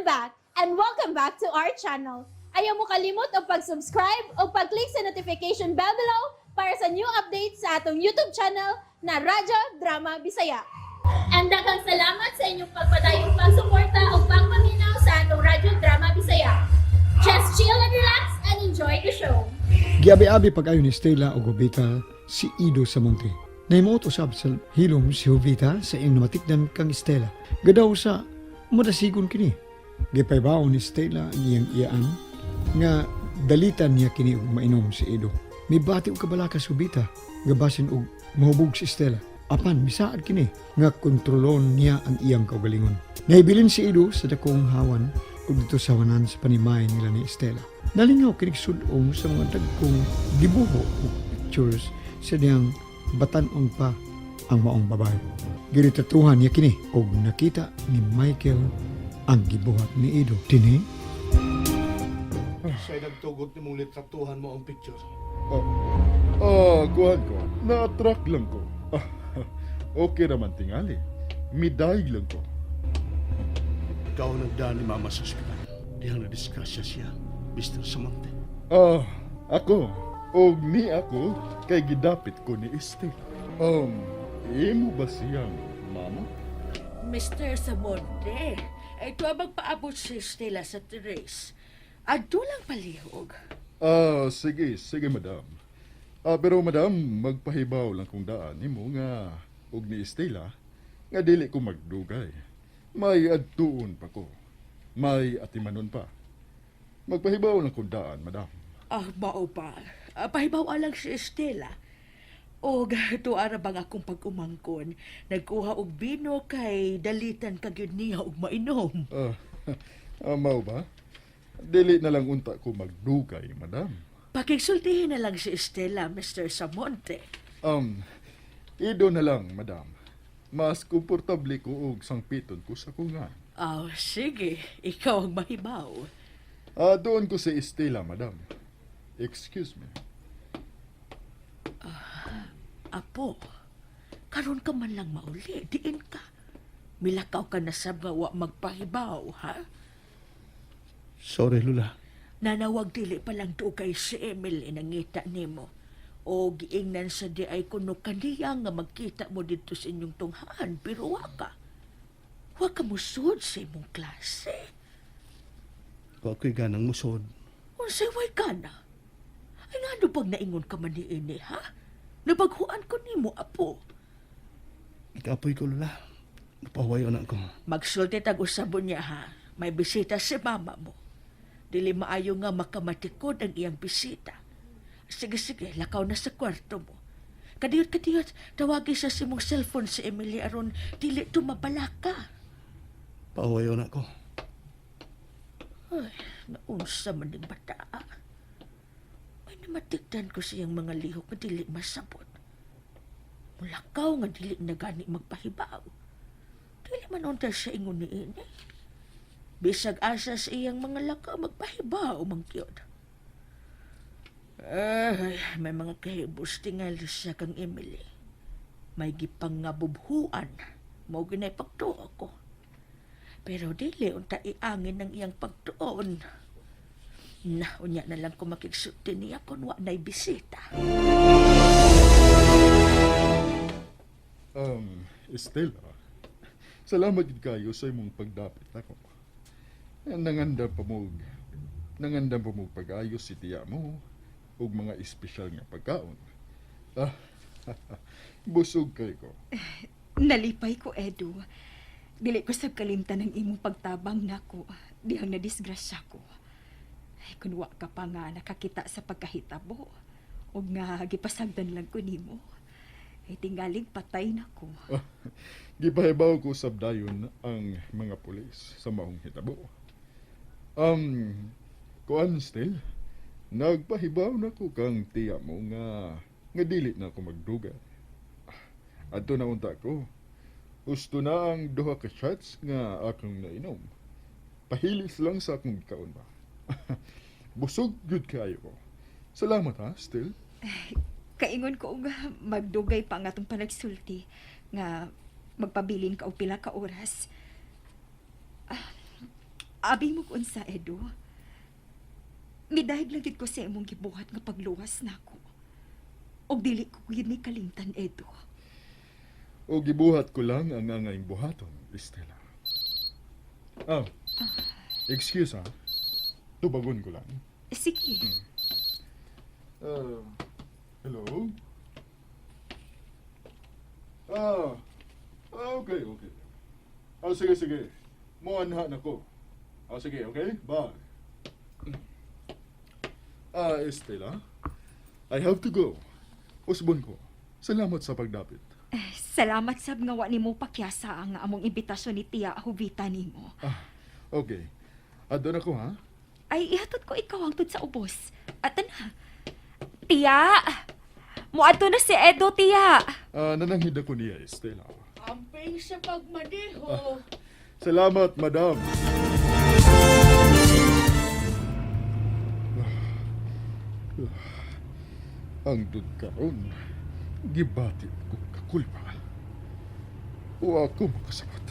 back and welcome back to our channel. Ayaw mo kalimot o pag-subscribe o pag-click sa notification bell below para sa new updates sa atong YouTube channel na Radyo Drama Bisaya. And daghang salamat sa inyong pagpadayong pagsuporta o pagpaminaw sa atong Radyo Drama Bisaya. Just chill and relax and enjoy the show. Giabi-abi pag-ayon ni Stella o Gobita si Ido sa Monte. Naimuot usab sa hilom si Jovita sa iyang namatikdan kang Stella. Gadaw sa madasigon kini. Gipaybaon ni Stella ang iyang iyaan nga dalitan niya kini og mainom si Ido. Mibati og kabalaka si Jovita, gabasin og mahubog si Stella. Apan misaad kini nga kontrolon niya ang iyang kaugalingon. Nahibilin si Ido sa dakong hawan ug dito sa wanan sa panimay nila ni Stella. Nalingaw kinig sudong sa mga dagkong dibuho o pictures sa diyang batan-on pa ang maong babae. Giritatuhan niya kini og nakita ni Michael ang gibuhat ni Ido. Tini? Sa'y nagtugot ni mong litratuhan mo ang picture. Kuhan ko. Na-attract lang ko. Okay naman tingali. Midayig lang ko. Ikaw nagdaan ni Mama sa ospital. Diyang na-discuss siya, Mr. Samonte. Ako. Og ni ako, kay gidapit ko ni Estela. Imo ba siyang mama? Mr. Samonte, ito ang magpaabot si Stella sa Teres. Ado lang palihog. Sige, madam. Pero madam, magpahibaw lang kung daan nimo nga og ni Estela nga dili ko magdugay. May adtuon pa ko. May atimanon pa. Magpahibaw lang kung daan, madam. Mao pa. Pahibaw lang si Stella. O tuara bang akong pag-umangkon, nagkuha og bino kay dalitan kagyud niya og mainom. Mao ba? Dili na lang unta ko magdugay, madam. Pakigsultihin na lang si Stella, Mr. Samonte. Ido na lang, madam. Mas komportable ko og sangpiton ko sa kungan. Sige. Ikaw ang mahibaw. Doon ko si Estela, madam. Excuse me. Apo, karon ka man lang mauli, diin ka. Milakaw ka na sa bawa magpahibaw, ha? Sorry, Lula. Nanawag dili pa lang to kay si Emily nangita nimo. O giingnan sa di ay kuno kaniya nga magkita mo dito sa inyong tunghaan, pero waka. Waka mo sud sa imong klase. Kung ako'y ganang musod, Unsay way ka na? Ay nga pag naingon ka man ni ini, ha? Nabaghuan ko nimo, apo. ikapoy ko, Lula. Napawayo na ko. Magsulti tag usabon niya, ha? May bisita si mama mo. Dili maayo nga makamatikod ang iyang bisita. Sige, lakaw na sa kwarto mo. Kadiyot, tawagi sa simong cellphone si Emily aron dili tumabalaka. Pawayo na ko. Ay, naunsa man ning bata. May namatikdan ko siyang mga lihok nga dili masabot. Mulakaw nga dili na gani magpahibaw. Dili man unta siya ingon ni ini. Bisag asa sa iyang mga lakaw magpahibaw, mangkyod. Ay, may mga kahibos tingali siya kang Emily. May gipangabubhuan. Mao ginay pagtuo ko. Pero dili unta iangin ng iyang pagtuon. Unya na lang ko makigsulti niya kung wa na'y bisita. Estela, salamat gid kayo sa imong pagdapit ako. Nangandan pa mo pag-ayos si tiya mo ug mga espesyal nga pagkaon. Busog kay ko. Nalipay ko, Edu. Dili ko sab kalimtan ng imong pagtabang nako. Dihang nadisgrasya ko. Ay, kunwa ka pa nga nakakita sa pagkahitabo. O nga gipasagdan lang ko nimo. Ay, tingaling patay nako. Gipahibaw ko sab dayon ang mga pulis sa maong hitabo. Kuan still, nagpahibaw na ko kang tiya mo nga dili na ako magduga. Adto na unta ko. Gusto na ang duha ka shots nga akong nainom. Pahilis lang sa akong kaon ba. Busog good kayo ko. Salamat ha, still. Kaingon ko nga magdugay pa nga itong panagsulti nga magpabilin ka o pila ka oras. Abi mo kung sa Edo. Midahig lang gid ko sa imong gibuhat nga pagluwas nako. Og dili ko gid ni kalimtan Edo. O gibuhat ko lang ang angayng buhaton, Estela. Ah, excuse ha. Tubagon ko lang. Sige. Hello? Okay. Sige, sige. Muanha na ko. Sige, okay? Bye. Estela, I have to go. Usbon ko. Salamat sa pagdapit. Salamat sab nga wa nimo pakyasa ang among imbitasyon ni Tia Jovita nimo. Okay. Adon ako, ha? Ay ihatod ko ikaw hangtod sa ubos. At na. Tia! Muadto na si Edo, Tia. Nananghid ako niya, Estela. Amping sa pagmaneho. Salamat, madam. Ang dud karon, gibati ko kakulpa. O ako makasabot.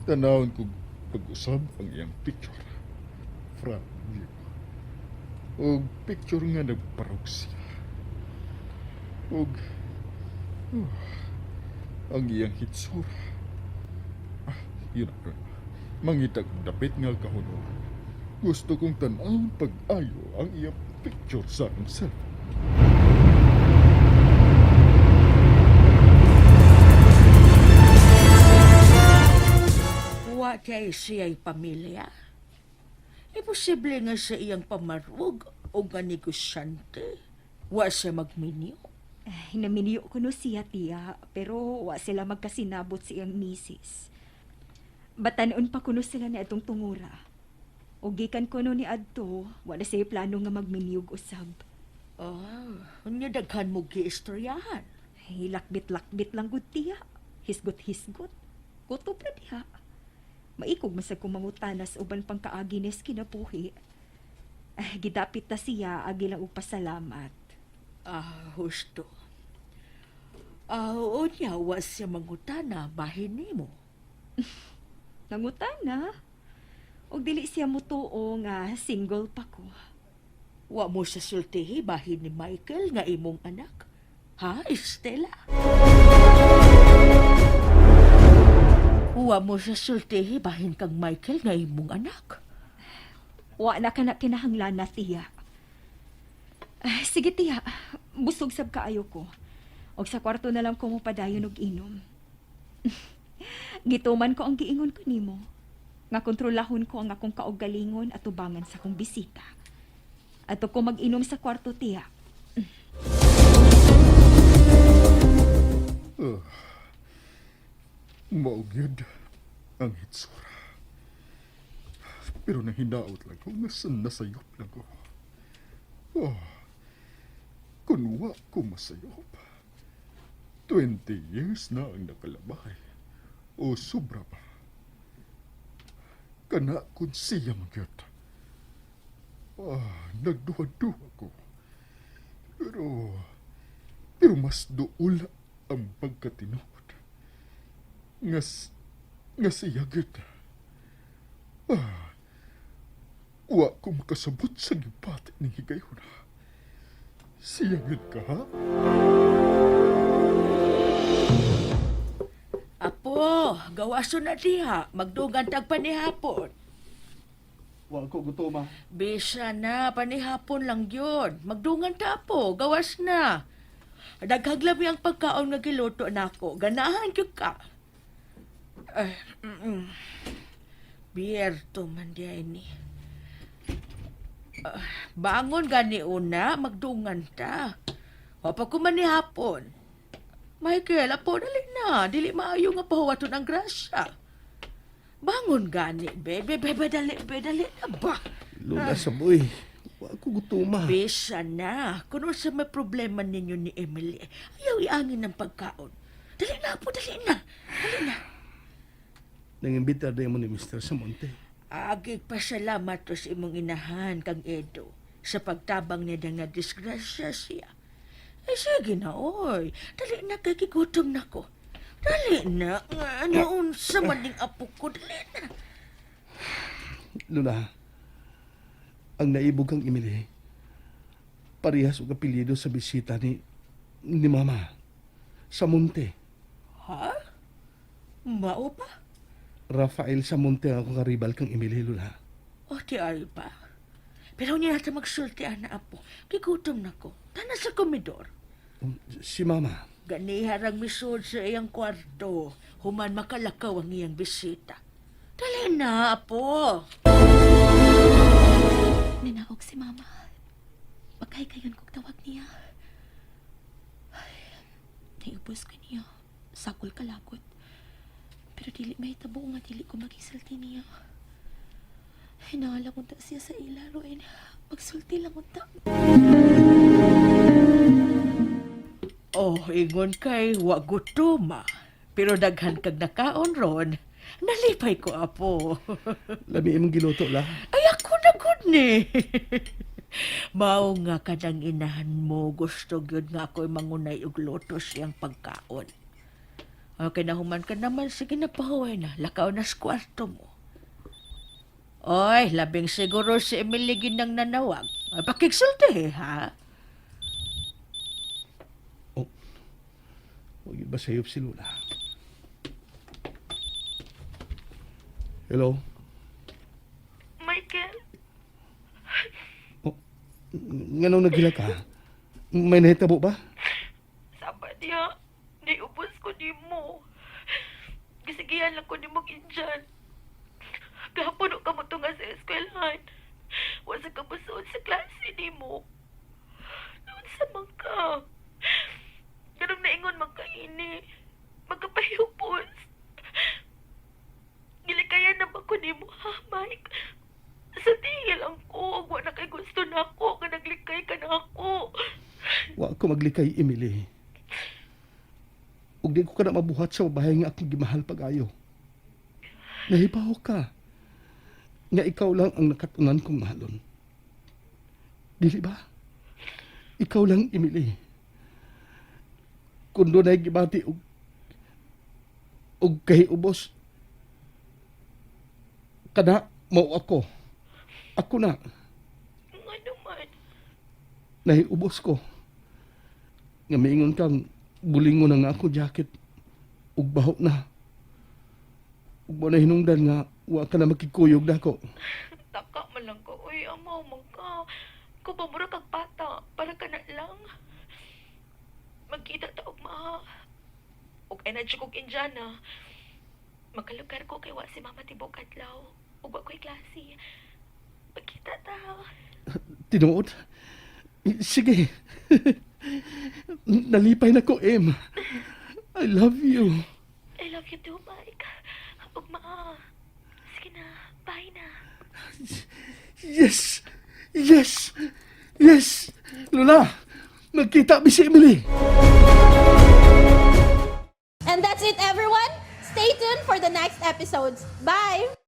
Tanawon ko pag-usab ang iyang picture. From you. O picture nga nagparog siya. O ang iyang hitsura. Yun na. Mangitag dapit nga kahuno. Gusto kong tanawon pag-ayo ang iyang picture sa akong cellphone. Wa kay siya'y pamilya. Imposible nga sa iyang pamarug o nga negosyante. Wa siya magminyo. Hinaminiyo ko no siya, Tia, pero wa sila magkasinabot sa iyang misis. Batanon pa kuno sila ni atong tungura. O gikan ko no ni Adto, wala siya plano nga magminiyog usab. Unya daghan mo giistoryahan. Lakbit-lakbit lang gud, Tia. Hisgot-hisgot. Kutob na diha. Maikog masag kumangutanas uban pang kaagines kinapuhi. Gidapit ta siya, agi lang upasalamat. Husto. Unya wa siya mangutana bahin nimo. Nangutana. Og dili siya mutuo nga single pa ko. Wa mo siya sultihi bahin ni Michael nga imong anak. Ha, Estela? Wa mo siya sultihi bahin kang Michael nga imong anak. Wa na ka na kinahanglan na, Tia. Sige, Tia. Busog sab kaayo ko. Og sa kwarto na lang ko mo padayon og inom. Gituman ko ang giingon ko nimo. Nga kontrolahon ko ang akong kaugalingon at tubangan sa akong bisita. Ato ko mag-inom sa kwarto, Tia. Maugyod ang hitsura. Pero nahinaot lang ko, nasayop lang ko. Kunwa ko masayop. 20 years na ang nakalabay. O sobra pa. Kana kun siya magyod. Nagduha-duha ko. Pero mas duol ang pagkatinuod. Nga siya gyud. Wa ko makasabot sa gibati ng higayon. Siya gyud ka, ha? Apo, gawaso na diha. Magdugan tag panihapon. Wa ko gutoma. Bisa na, panihapon lang yun. Magdungan ta po, gawas na. Daghaglabi ang pagkaon nga giluto nako. Ganahan gyud ka. Bierto man diay ni. Bangon gani una, magdungan ta. Wapa ko man ni hapon. Michael, apo, dali na. Dili maayo nga pahuwaton ang grasya. Bangon gani, bebe, dali na ba? Lula sa boy. Wa ko gutoma. Bisa na. Kung sa may problema ninyo ni Emily, ayaw iangin ng pagkaon. Dali na po, dali na. Nangimbita din mo ni Mr. Samonte. Agig pasalamat to sa imong inahan kang Edo sa pagtabang niya nga disgrasya siya. Sige na, oy. Dali na kay kigutom na ko. Dali na. Naunsa man ning apo ko. Dali na. Lula, ang naibog kang Emily, parehas og apelyido sa bisita ni Mama Samonte. Ha? Mao pa? Rafael Samonte ang akong karibal kang Emily, Lula. O di ay pa. Pero hindi natin magsulti na apo. Kigutom na ko. Tana sa komedor. Si Mama, Ganiharang misod sa iyang kwarto. Human makalakaw ang iyang bisita. Dali na, apo. Nanaog si Mama. Pagkay kayon kong tawag niya. Ay, naiubos ko niya. Sakol kalakot. Pero dili may tabo nga dili ko magisulti niya. Hinahala unta siya sa ila, Ruin. Magsulti lang unta. Oh, ingon kay wa gutuma. Pero daghan kag nakaon ron. Nalipay ko, apo. lami imong giluto, la. Ay, ako na good ni. Mao nga kanang inahan mo, gusto gyud nga ako'y mangunay og luto siyang pagkaon. Okay, nahuman ka naman, sige na pahuway na, lakaw na sa kwarto mo. Oy, labing siguro si Emily ginang nanawag. Ay, pakigsulti, ha? Huwag ba sayop si Lula? Hello? Michael, Nganong nagila ka? May nahitabo ba? sabat niya, niubos ko ni mo. Gisigihan lang ko ni mo kinjan. Gahapon ka mo tunga sa eskwelahan. Wasa ka musuod sa klase ni mo. Noon sa ka. Ganong naingon magkaini. Magkapahipos. Gilikayan na ba ko ni mo, ha, Mike? Sa tingil ang ko, wa na kay gusto na ako, nga naglikay ka na ako. Wa ko maglikay, Emily. Ug di ko ka na mabuhat sa bahay nga akong gimahal pag-ayo. Nahibaw ka. Nga ikaw lang ang nakatunan kong mahalon. Dili ba? Ikaw lang, Emily. Kung doon ay gibati og kahiubos, kada mo ako. Ako na. Nga naman. Nahiubos ko. Nga maingon kang bulingon na nga ako jacket ug baho na. Ug mo na hinungdan nga wa ka na makikuyog dako. Taka man lang ka. Uy, amaw man ka. Ikaw ba mura kag bata? Para ka na lang. Magkita ta og maha. Ug ay na kog Indiana. Magkalugar ko kay wa si Mama Tibok adlaw. Ug wa ko'y klase. Magkita ta. Tinuod? Sige. Nalipay na ko, Em. I love you. I love you too, Mike. Ug maa. Sige na. Bye na. Yes! Yes! Yes! Lola, magkita mi si Emily. And that's it, everyone. Stay tuned for the next episodes. Bye!